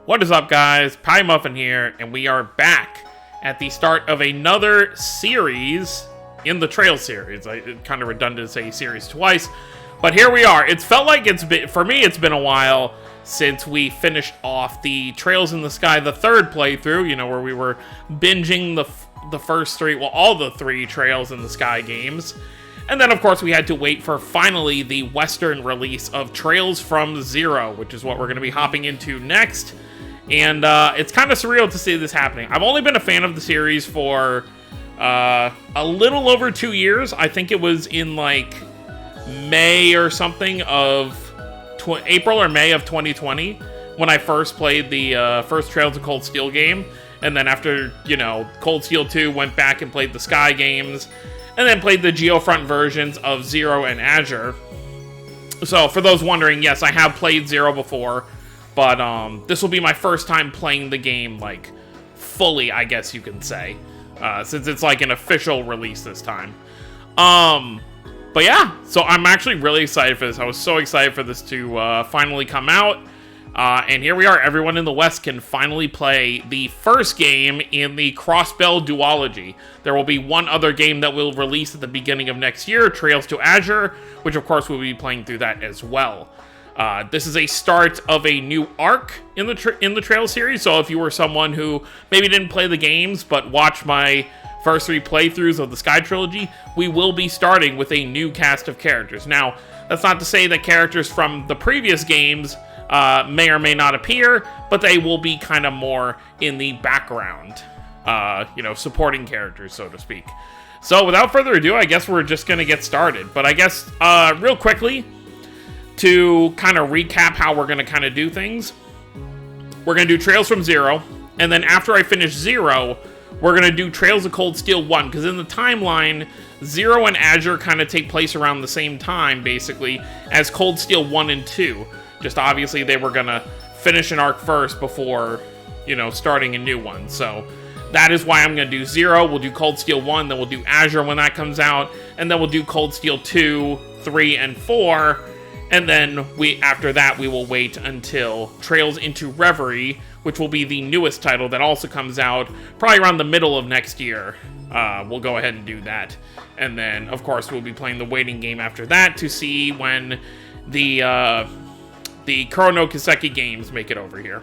What is up, guys? Pie Muffin here, and we are back at the start of another series in the Trail series. It's kind of redundant to say series twice, but here we are. It's felt like for me, it's been a while since we finished off the Trails in the Sky, the third playthrough, you know, where we were binging the first three, well, all the three Trails in the Sky games. And then, of course, we had to wait for, finally, the Western release of Trails from Zero, which is what we're going to be hopping into next. And it's kind of surreal to see this happening. I've only been a fan of the series for a little over 2 years. I think it was in, like, May or something of... April or May of 2020, when I first played the first Trails of Cold Steel game. And then after, you know, Cold Steel 2, went back and played the Sky games. And then played the Geofront versions of Zero and Azure. So, for those wondering, yes, I have played Zero before. But this will be my first time playing the game, like, fully, I guess you can say. Since it's, like, an official release this time. But yeah, so I'm actually really excited for this. I was so excited for this to finally come out. And here we are. Everyone in the West can finally play the first game in the Crossbell duology. There will be one other game that will release at the beginning of next year, Trails to Azure, which of course we'll be playing through that as well. This is a start of a new arc in the Trails series. So if you were someone who maybe didn't play the games but watched my first three playthroughs of the Sky Trilogy, we will be starting with a new cast of characters. Now, that's not to say that characters from the previous games may or may not appear, but they will be kind of more in the background, you know, supporting characters, so to speak. So, without further ado, I guess we're just going to get started. But I guess, real quickly, to kind of recap how we're going to kind of do things, we're going to do Trails from Zero, and then after I finish Zero, we're going to do Trails of Cold Steel 1, because in the timeline, Zero and Azure kind of take place around the same time, basically, as Cold Steel 1 and 2. Just obviously they were going to finish an arc first before, you know, starting a new one. So that is why I'm going to do Zero. We'll do Cold Steel 1, then we'll do Azure when that comes out, and then we'll do Cold Steel 2, 3, and 4. And then after that, we will wait until Trails into Reverie, which will be the newest title that also comes out probably around the middle of next year. We'll go ahead and do that. And then, of course, we'll be playing the waiting game after that to see when the Chrono Kiseki games make it over here.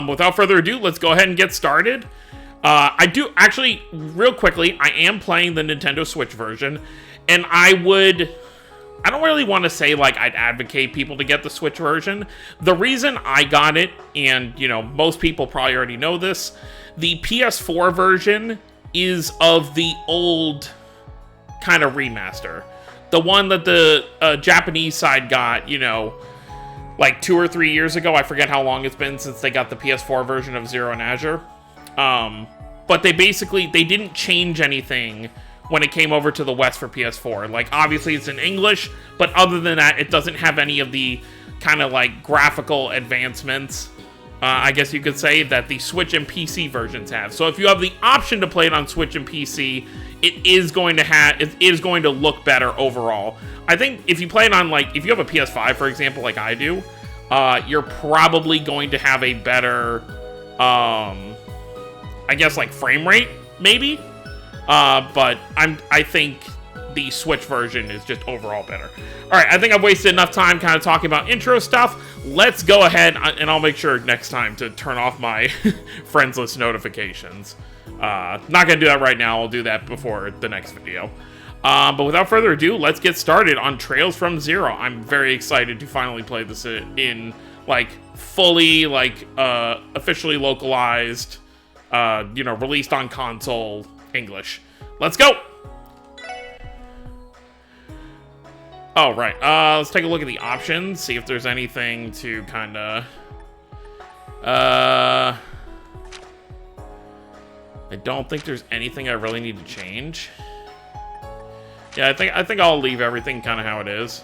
Without further ado, let's go ahead and get started. I do, actually, real quickly, I am playing the Nintendo Switch version, and I don't really want to say, like, I'd advocate people to get the Switch version. The reason I got it, and, you know, most people probably already know this, the PS4 version is of the old kind of remaster. The one that the Japanese side got, you know, like 2 or 3 years ago. I forget how long it's been since they got the PS4 version of Zero and Azure. But they didn't change anything when it came over to the West for PS4. Like, obviously it's in English, but other than that, it doesn't have any of the kind of, like, graphical advancements, I guess you could say, that the Switch and PC versions have. So if you have the option to play it on Switch and PC, it is going to look better overall. I think if you play it on, like, if you have a PS5, for example, like I do, you're probably going to have a better, I guess, like, frame rate, maybe? But I think the Switch version is just overall better. Alright, I think I've wasted enough time kind of talking about intro stuff. Let's go ahead, and I'll make sure next time to turn off my friends list notifications. Not gonna do that right now, I'll do that before the next video. But without further ado, let's get started on Trails from Zero. I'm very excited to finally play this in, like, fully, like, officially localized, you know, released on console English. Let's go! Oh, right. Let's take a look at the options, see if there's anything to kind of... I don't think there's anything I really need to change. Yeah, I think I'll leave everything kind of how it is.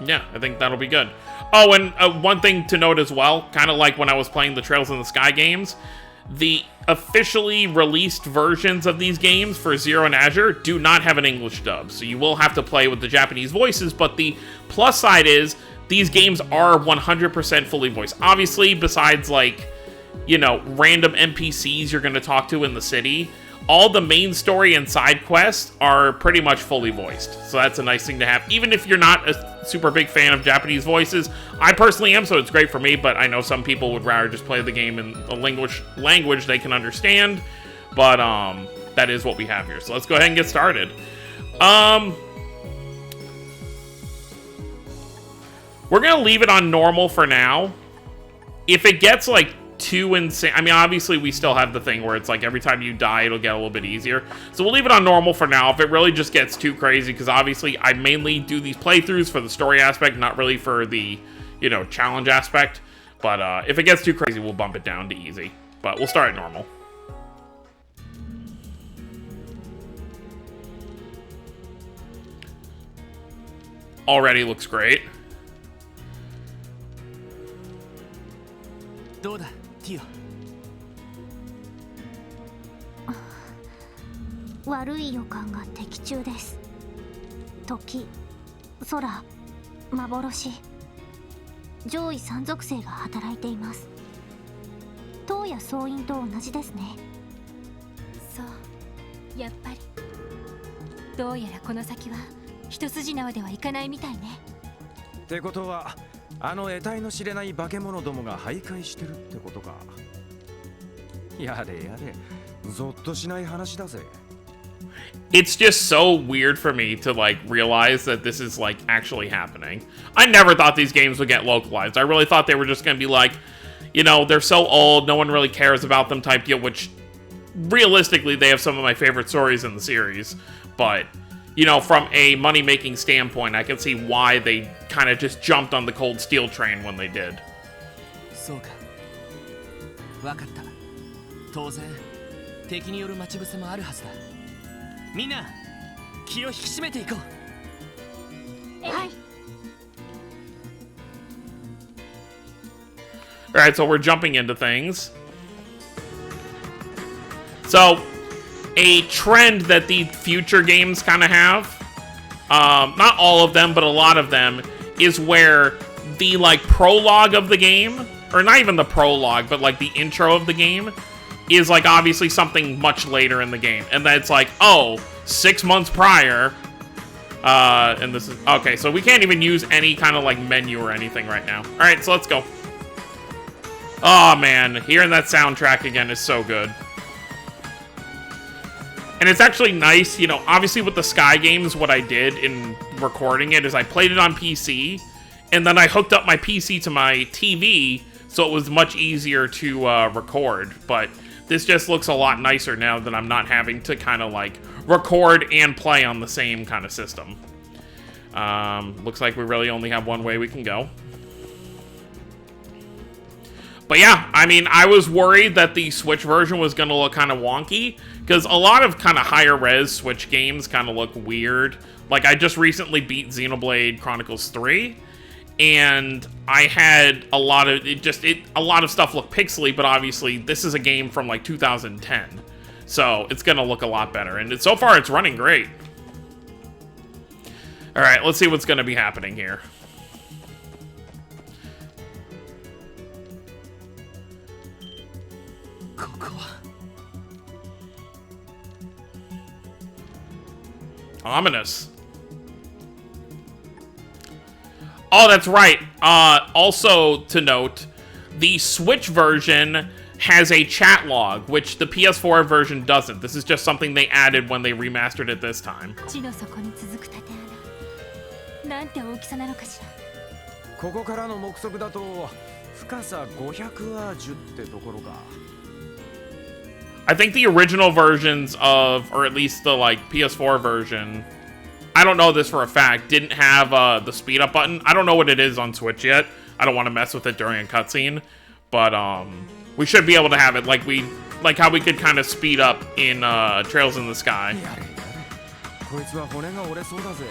Yeah, I think that'll be good. Oh, and one thing to note as well, kind of like when I was playing the Trails in the Sky games, the officially released versions of these games for Zero and Azure do not have an English dub, so you will have to play with the Japanese voices, but the plus side is these games are 100% fully voiced. Obviously, besides, like, you know, random NPCs you're going to talk to in the city, all the main story and side quests are pretty much fully voiced. So that's a nice thing to have, even if you're not a super big fan of Japanese voices. I personally am, so it's great for me, but I know some people would rather just play the game in a language they can understand. But that is what we have here. So let's go ahead and get started. We're going to leave it on normal for now. If it gets, like, too insane, I mean, obviously we still have the thing where it's like every time you die it'll get a little bit easier, so we'll leave it on normal for now. If it really just gets too crazy, because obviously I mainly do these playthroughs for the story aspect, not really for the, you know, challenge aspect, but if it gets too crazy we'll bump it down to easy, but we'll start at normal. Already looks great. どうだティオ。悪い予感が的中です。時、空、幻、上位3属性が働いています。塔や総員と同じですね。そう、やっぱりどうやらこの先は一筋縄ではいかないみたいね。ってことはあの得体の知れない化け物どもが徘徊してるってことか。やれやれ、ゾッとしない話だぜ。It's just so weird for me to, like, realize that this is, like, actually happening. I never thought these games would get localized. I really thought they were just gonna be like, you know, they're so old, no one really cares about them type deal, which, realistically, they have some of my favorite stories in the series. But, you know, from a money-making standpoint, I can see why they kind of just jumped on the Cold Steel train when they did. そうか。わかった。当然、敵による待ち伏せもあるはずだ。みんな、気を引き締めていこう。はい。Alright, so we're jumping into things. So, a trend that the future games kind of have, not all of them, but a lot of them, is where the, like, prologue of the game, or not even the prologue, but, like, the intro of the game, is, like, obviously something much later in the game. And then it's like, oh, 6 months prior, and this is, okay, so we can't even use any kind of, like, menu or anything right now. Alright, so let's go. Oh, man, hearing that soundtrack again is so good. And it's actually nice, you know, obviously with the Sky games, what I did in recording it is I played it on PC, and then I hooked up my PC to my TV, so it was much easier to record. But this just looks a lot nicer now that I'm not having to kind of, like, record and play on the same kind of system. Looks like we really only have one way we can go. But yeah, I mean, I was worried that the Switch version was going to look kind of wonky, because a lot of kind of higher res Switch games kind of look weird. Like, I just recently beat Xenoblade Chronicles 3, and I had a lot of, a lot of stuff look pixely, but obviously this is a game from like 2010. So it's going to look a lot better, and so far it's running great. All right, let's see what's going to be happening here. Ominous. Oh, that's right. Also to note, the Switch version has a chat log, which the PS4 version doesn't. This is just something they added when they remastered it this time. ここからの目測だと深さ500アージュってところか。I think the original versions of, or at least the, like, PS4 version, I don't know this for a fact, didn't have the speed up button. I don't know what it is on Switch yet. I don't want to mess with it during a cutscene, but we should be able to have it like how we could kind of speed up in Trails in the Sky. こいつは骨が折れそうだぜ。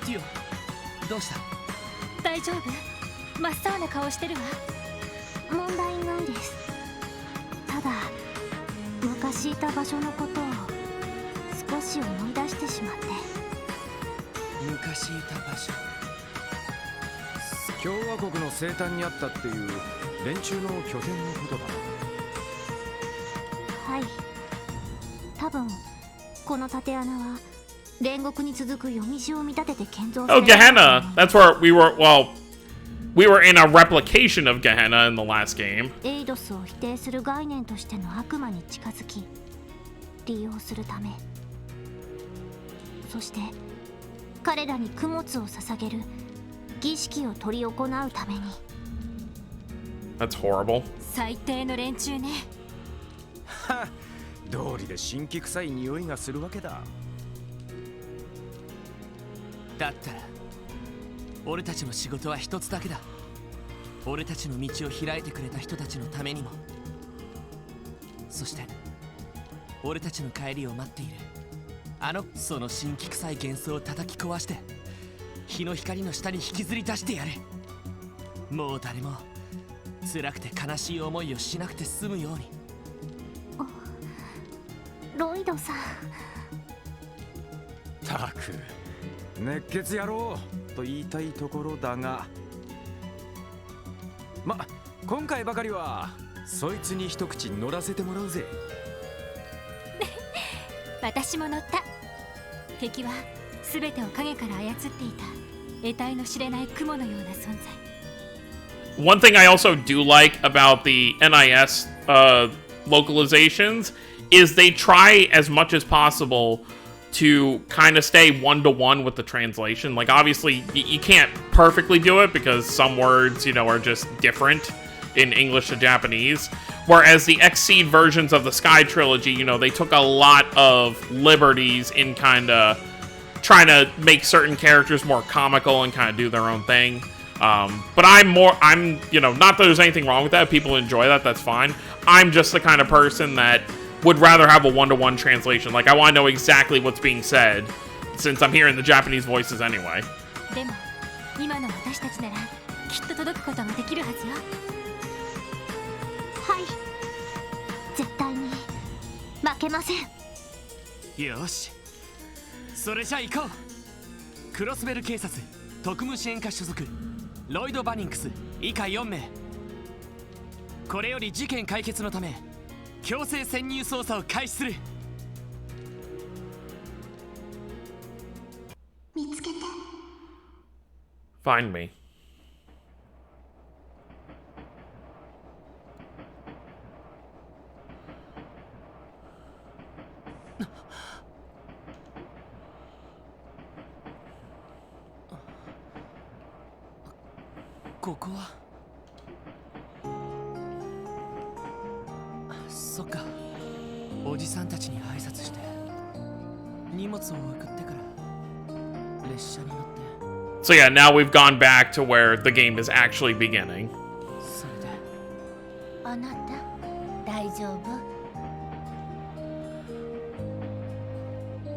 ティオ、どうした？大丈夫？真っ青な顔してるわ。問題ないです。ただ昔いた場所のことを少し思い出してしまって。昔いた場所。共和国の西端にあったっていう連中の拠点のことだな。はい、多分この縦穴は煉獄に続く夜道を見立てて建造さ Oh, れた。 Gehenna. That's where we were. Well, we were in a replication of Gehenna in the last game. エイドスを否定する概念としての悪魔に近づき利用するため、そして彼らに供物を捧げる儀式を執り行うために。 That's horrible. 最低の連中ね。はっ、道理で辛気臭い匂いがするわけだ。だったら俺たちの仕事は一つだけだ。俺たちの道を開いてくれた人たちのためにも、そして俺たちの帰りを待っているその辛気臭い幻想を叩き壊して日の光の下に引きずり出してやる。もう誰も辛くて悲しい思いをしなくて済むように。ロイドさん。たく熱血野郎と言いたいところだが、今回ばかりはそいつに一口乗らせてもらうぜ。私も乗った。敵は全てを影から操っていた得体の知れない雲のような存在。 One thing I also do like about the NIS localizations is they try as much as possible to kind of stay one-to-one with the translation. Like, obviously, you can't perfectly do it because some words, you know, are just different in English to Japanese. Whereas the Xseed versions of the Sky Trilogy, you know, they took a lot of liberties in kind of trying to make certain characters more comical and kind of do their own thing. But I'm, you know, not that there's anything wrong with that. People enjoy that, that's fine. I'm just the kind of person that would rather have a one-to-one translation. Like, I want to know exactly what's being said, since I'm hearing the Japanese voices anyway. でも今の私たちならきっと届くことができるはずよ。はい、絶対に負けません。よし、それじゃ行こう。クロスベル警察特務支援課所属ロイド・バニンクス以下4名。これより事件解決のため強制潜入捜査を開始する。見つけて。 Find me. ここはそっか、おじさんたちに挨拶して荷物を送ってから列車に乗って。 So yeah, now we've gone back to where the game is actually beginning. それであなた大丈夫？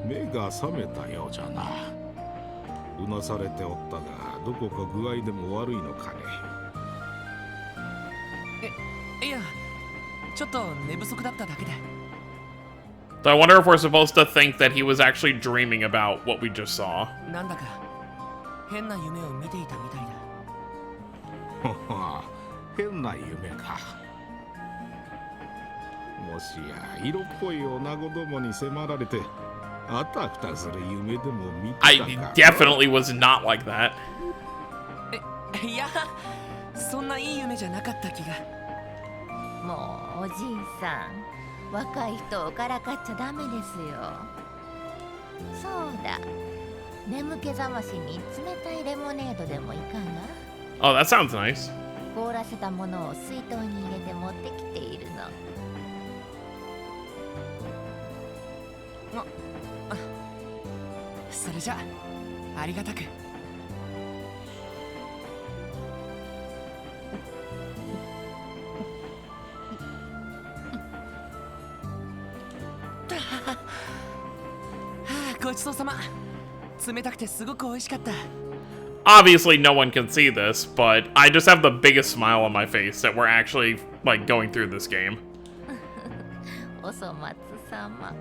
目が覚めたようじゃな。うなされておったが、どこか具合でも悪いのかね。いや、ちょっと寝不足だっただけで。 So I wonder if we're supposed to think that he was actually dreaming about what we just saw. なんだか変な夢を見ていたみたいだ。はは、変な夢か。もしや色っぽい女子供に迫られてあたふたする夢でも見てた I か。 definitely was not like that. いや、そんないい夢じゃなかった気が。もうおじいさん、若い人をからかっちゃダメですよ。そうだ、眠気覚ましに冷たいレモネードでもいかが？ Oh, that sounds nice. 凍らせたものを水筒に入れて持ってきているの。それじゃありがたく。ごちそうさま。冷たくてすごく美味しかった。Obviously, no one can see this, but I just have the biggest smile on my face that we're actually, like, going through this game. お粗末様。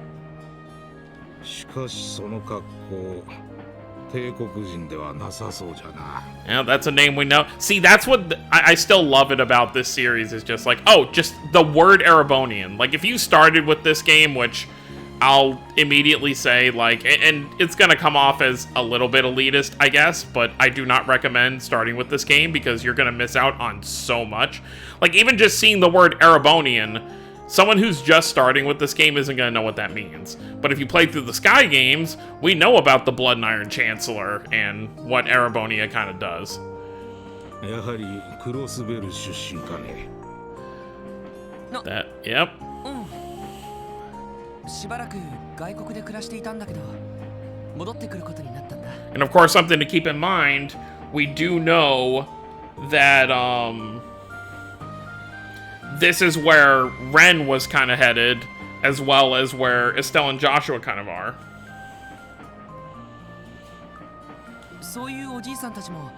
しかしその格好、帝国人ではなさそうじゃな。 Yeah, that's a name we know. See, that's what I still love it about this series is just like, oh, just the word Erebonian. Like, if you started with this game, which I'll immediately say, like, and it's gonna come off as a little bit elitist, I guess, but I do not recommend starting with this game because you're gonna miss out on so much. Like, even just seeing the word Erebonian, someone who's just starting with this game isn't gonna know what that means. But if you play through the Sky games, we know about the Blood and Iron Chancellor and what Erebonia kind of does. やはりクロスベル出身かね。That, yep. しばらく外国で暮らしていたんだけど、戻ってくることになったんだ。 And of course, something to keep in mind, we do know that, this is where Ren was kind of headed, as well as where Estelle and Joshua kind of are. そういうおじいさんたちも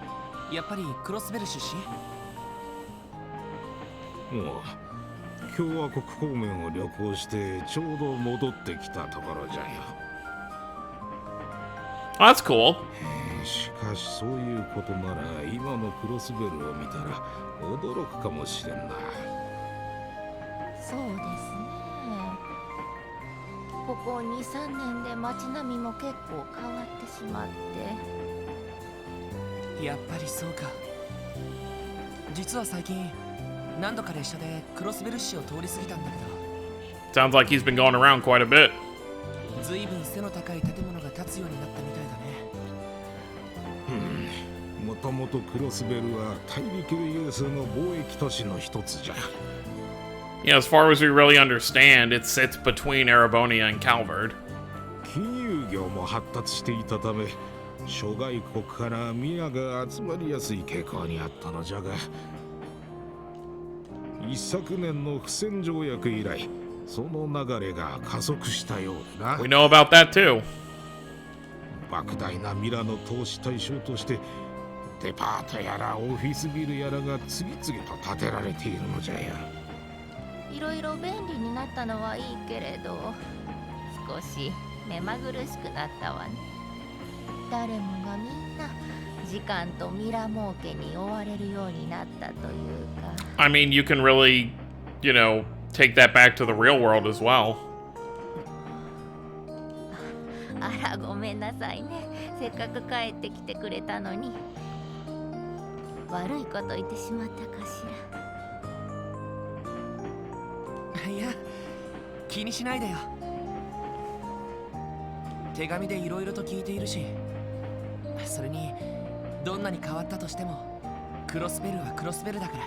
やっぱりクロスベル出身？もう共和国方面を旅行してちょうど戻ってきたところじゃよ。 Oh, that's cool. しかしそういうことなら今のクロスベルを見たら驚くかもしれんな。そうですね。ここ2、3年で街並みも結構変わってしまって。やっぱりそうか。実は最近何度か列車でクロスベル市を通り過ぎたんだけ Sounds like he's been going around quite a bit. ど、ずいぶん背の高い建物が建つようになったみたいだね。もともとクロスベルは大陸有数の貿易都市の一つじゃ。 Yeah, as far as we really understand, it sits between Erebonia and Calvard. 金融業も発達していたため諸外国から皆が集まりやすい傾向にあったのじゃが、一昨年の不戦条約以来その流れが加速したようでな。 We know about that too. 莫大なミラの投資対象としてデパートやらオフィスビルやらが次々と建てられているのじゃよ。いろいろ便利になったのはいいけれど、少し目まぐるしくなったわね。誰もがみんな時間とミラ儲けに追われるようになったというか。 I mean, you can really, you know, take that back to the real world as well. あら、ごめんなさいね。せっかく帰ってきてくれたのに。悪いこと言ってしまったかしら。いや、気にしないでよ。手紙でいろいろと聞いているし、それにどんなに変わったとしてもクロスベルはクロスベルだから。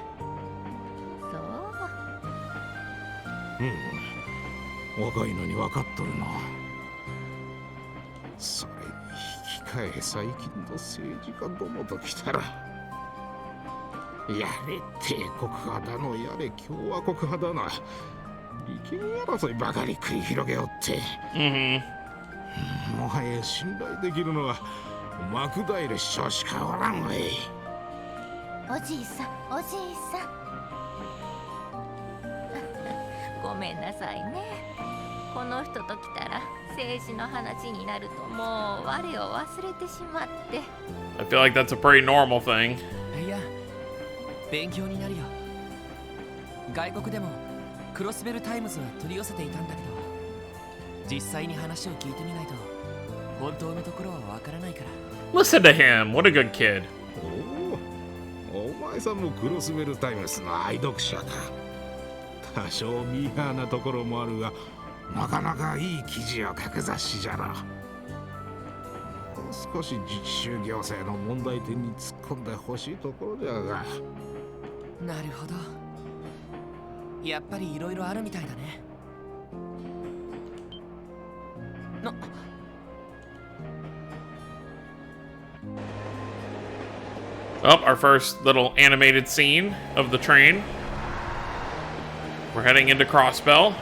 そう。若いのに分かっとるな。それに引き換え最近の政治家どもときたら、やれ帝国派だのやれ共和国派だな、利権争いばかり繰り広げよって、もはや信頼できるのはマクダイル首相しかおらんわい。おじいさん、おじいさん。ごめんなさいね。この人と来たら政治の話になるともう我を忘れてしまって。I feel like that's a pretty normal thing. いや、勉強になるよ。外国でもクロスベルタイムズは取り寄せていたんだけど、実際に話を聞いてみないと本当のところはわからないから。Listen to him. What a good kid. お前さんもクロスベルタイムスの愛読者か。多少ミーハーなところもあるが、なかなかいい記事を書く雑誌じゃろ。少し自治州行政の問題点に突っ込んでほしいところじゃが。なるほど。やっぱりいろいろあるみたいだね。Oh, our first little animated scene of the train. We're heading into Crossbell.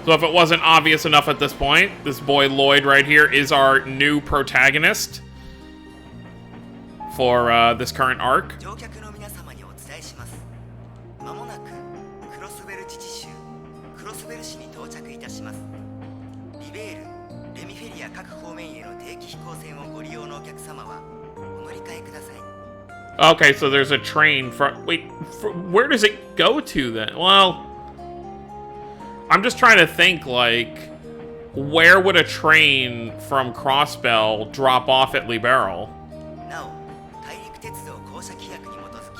So if it wasn't obvious enough at this point, this boy Lloyd right here is our new protagonist for this current arc. 乗客の皆様にお伝えします。まもなくクロスベル自治州クロスベル市に到着いたします。リベール、レミフェリア各方面への定期飛行船をご利用のお客様はお乗り換えください。 Okay, so there's a train from... Wait, where does it go to then? Well, I'm just trying to think, like, where would a train from Crossbell drop off at Liberal? なお、大陸鉄道降車規約に基づき、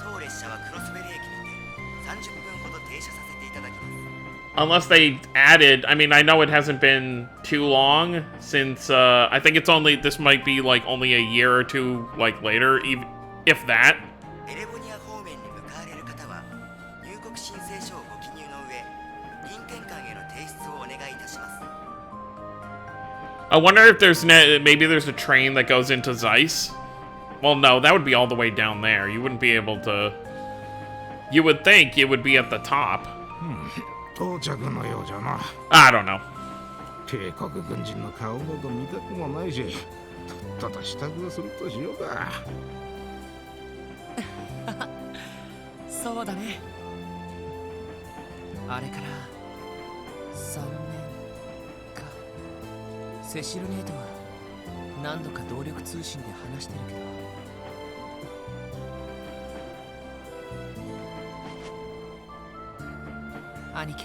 当列車はクロスベル駅にて30分ほど停車させていただきます。 Unless they added... I mean, I know it hasn't been too long since... I think it's only... This might be, like, only a year or two, like, later, even if that. エレボニア方面に向かわれる方は、入国申請書をご記入の上、臨検官への提出をお願いいたします。 I wonder if there's... Maybe there's a train that goes into Zeiss? Well, no, that would be all the way down there. You wouldn't be able to... You would think it would be at the top. 到着のようじゃな。 I don't know. 帝国軍人の顔など見たくもないし、とっとと支度をするとしようか。そうだね。あれから3年か。セシルネートは何度か動力通信で話してるけど、兄貴、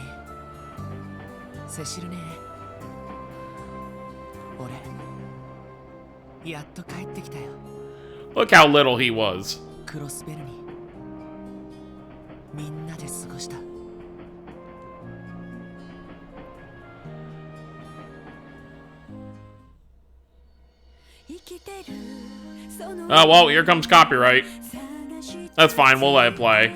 セシルネ、俺やっと帰ってきたよ。 Look how little he was. クロスベルにみんなで過ごした。 Oh, well, here comes copyright. That's fine, we'll let it play.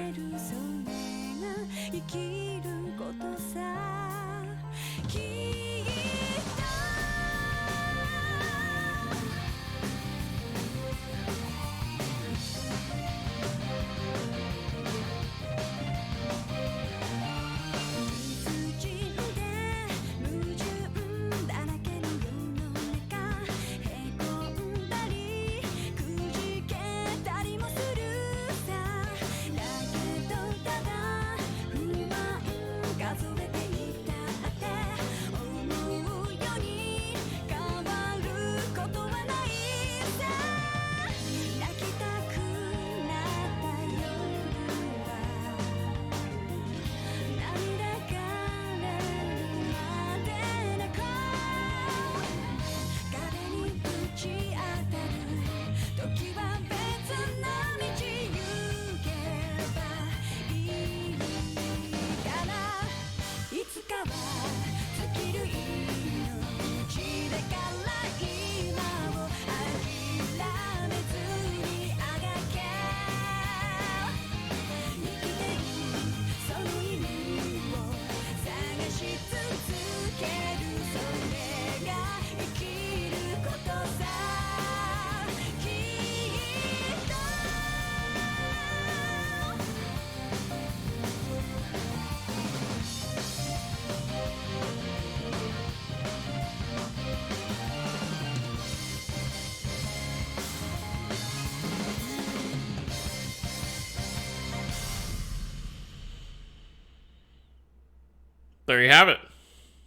There you have it.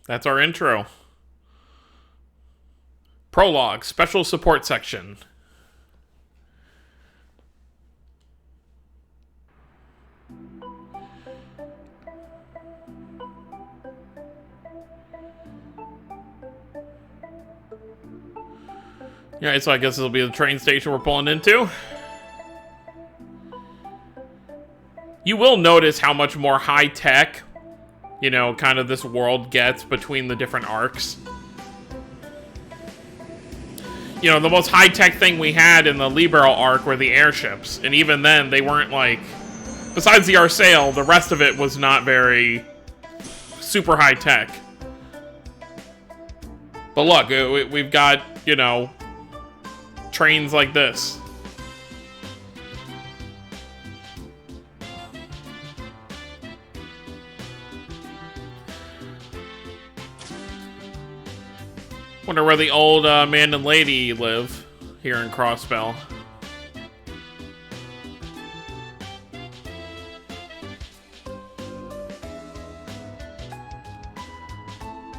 That's our intro. Prologue, special support section. Alright, so I guess it'll be the train station we're pulling into. You will notice how much more high-tech, you know, kind of this world gets between the different arcs. You know, the most high-tech thing we had in the Libero arc were the airships. And even then, they weren't like... Besides the Arsail, the rest of it was not very... super high-tech. But look, we've got, you know... trains like this. Wonder where the old man and lady live here in Crossbell.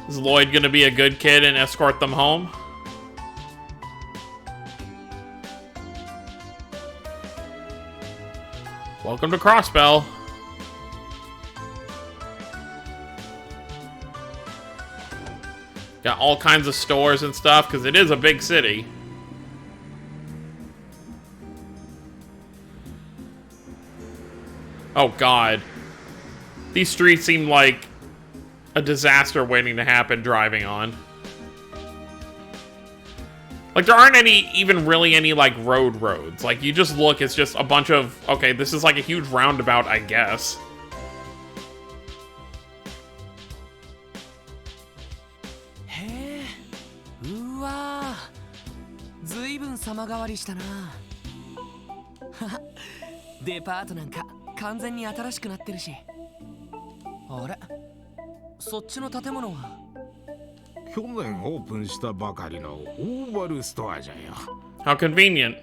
Is Lloyd gonna be a good kid and escort them home? Welcome to Crossbell. Got all kinds of stores and stuff, because it is a big city. Oh god. These streets seem like a disaster waiting to happen driving on. Like, there aren't even really any, like, roads. Like, you just look, it's just a bunch of... Okay, this is like a huge roundabout, I guess.去年オープンしたばかりのオーバルストアじゃよ。 How convenient.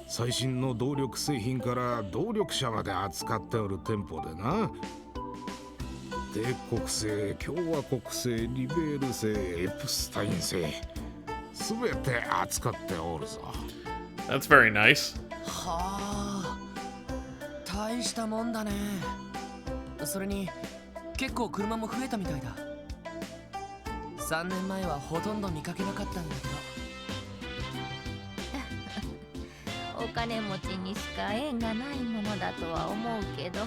最新の動力製品から動力車まで扱っておる店舗でな。帝国製、共和国製、リベール製、エプスタイン製、すべて扱っておるぞ。That's very nice. はあ、大したもんだね。それに結構車も増えたみたいだ。3年前はほとんど見かけなかったんだけどお金持ちにしか縁がないものだとは思うけど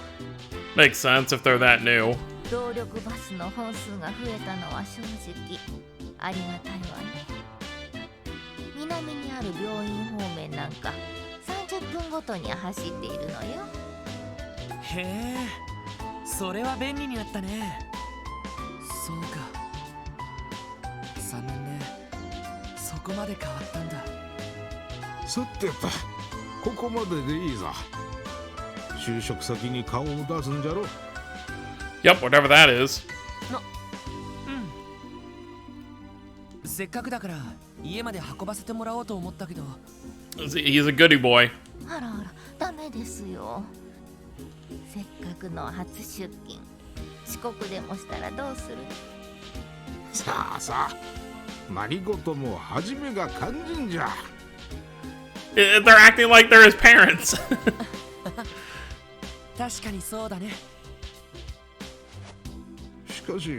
Makes sense if they're that new. 動力バスの本数が増えたのは正直ありがたいわね。南にある病院方面なんか30分ごとに走っているのよ。へえ、それは便利になったね。そうか、3年でそこまで変わったんだ。さてと、ここまででいいぞ。就職先に顔を出すんじゃろ。Yep, whatever that is. せっかくだから家まで運ばせてもらおうと思ったけど。He's a goody boy. あらあら、ダメですよ。せっかくの初出勤、遅刻でもしたらどうする？さあさあ、何事も初めが肝心じゃ。They're acting like they're his parents. 確かにそうだね。しかし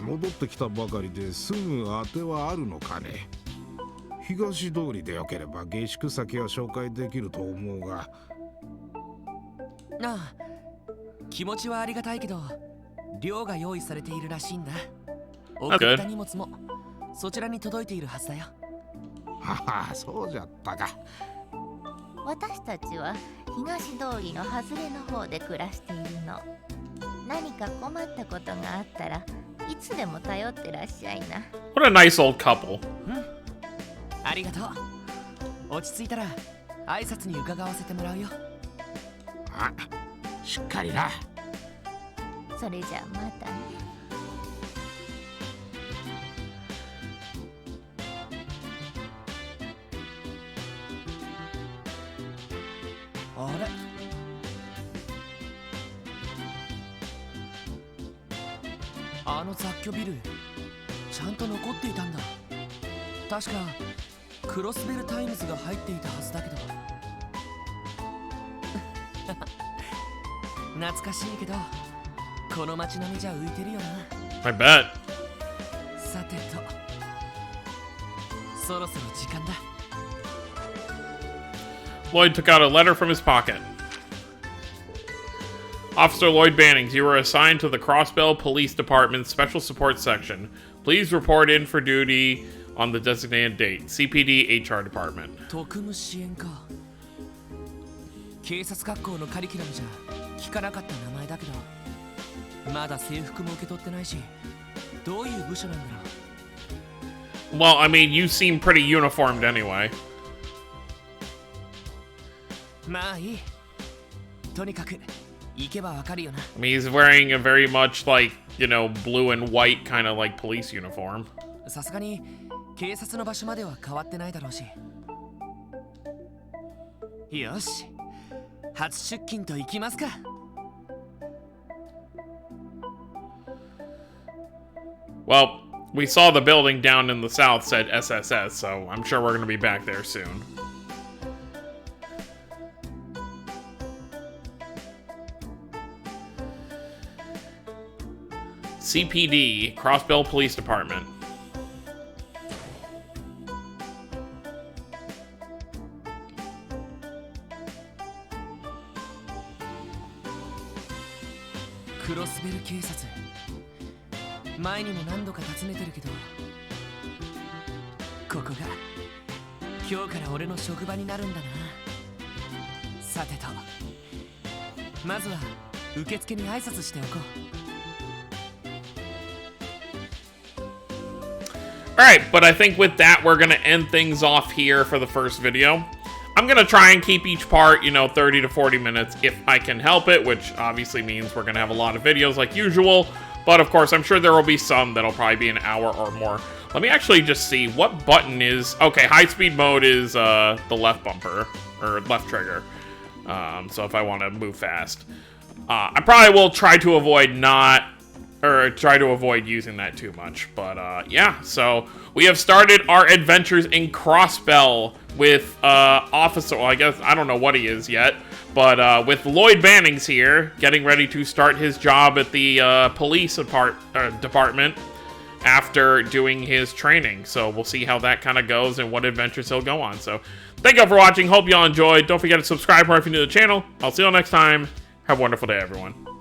戻ってきたばかりですぐ当てはあるのかね。東通りでよければ下宿先は紹介できると思うが。ああ、気持ちはありがたいけど寮が用意されているらしいんだ。送った荷物もそちらに届いているはずだよ。はは、そうじゃったか。私たちは東通りの外れの方で暮らしているの。何か困ったことがあったらいつでも頼ってらっしゃいな。 What a nice old couple. ありがとう。落ち着いたら挨拶に伺わせてもらうよ。あ、しっかりな。それじゃあまたね。あれ、あの雑居ビルちゃんと残っていたんだ。確かクロスベルタイムズが入っていたはずだけど。懐かしいけどこの街並みじゃ浮いてるよな。 I bet. さてと、そろそろ時間だ。Lloyd took out a letter from his pocket. Officer Lloyd Bannings, you were assigned to the Crossbell Police Department's Special Support Section. Please report in for duty on the designated date. CPD HR Department. 特務支援か。警察学校のカリキュラムじゃ聞かなかった名前だけど、まだ制服も受け取ってないし、どういう部署なんだろう。 Well, I mean, you seem pretty uniformed anyway. まあいい。とにかく行けばわかるよな。I mean, he's wearing a very much like, you know, blue and white kind of like police uniform. さすがに警察の場所までは変わってないだろうし。よし、初出勤と行きますか。Well, we saw the building down in the south said SSS, so I'm sure we're going to be back there soon. CPD, Crossbell Police Department. Crossbell 警察。前にも何度か訪ねてるけど、ここが今日から俺の職場になるんだな。さてと、まずは受付に挨拶しておこう。Alright, but I think with that, we're going to end things off here for the first video. I'm going to try and keep each part, 30 to 40 minutes if I can help it, which obviously means we're going to have a lot of videos like usual. But of course, I'm sure there will be some that'll probably be an hour or more. Let me actually just see what button is... Okay, high-speed mode is the left bumper, or left trigger. So if I want to move fast. I probably will try to avoid using that too much. But yeah, so we have started our adventures in Crossbell with Officer... Well, I guess, I don't know what he is yet. But with Lloyd Bannings here, getting ready to start his job at the police department after doing his training. So we'll see how that kind of goes and what adventures he'll go on. So thank you all for watching. Hope you all enjoyed. Don't forget to subscribe if you're new to the channel. I'll see you all next time. Have a wonderful day, everyone.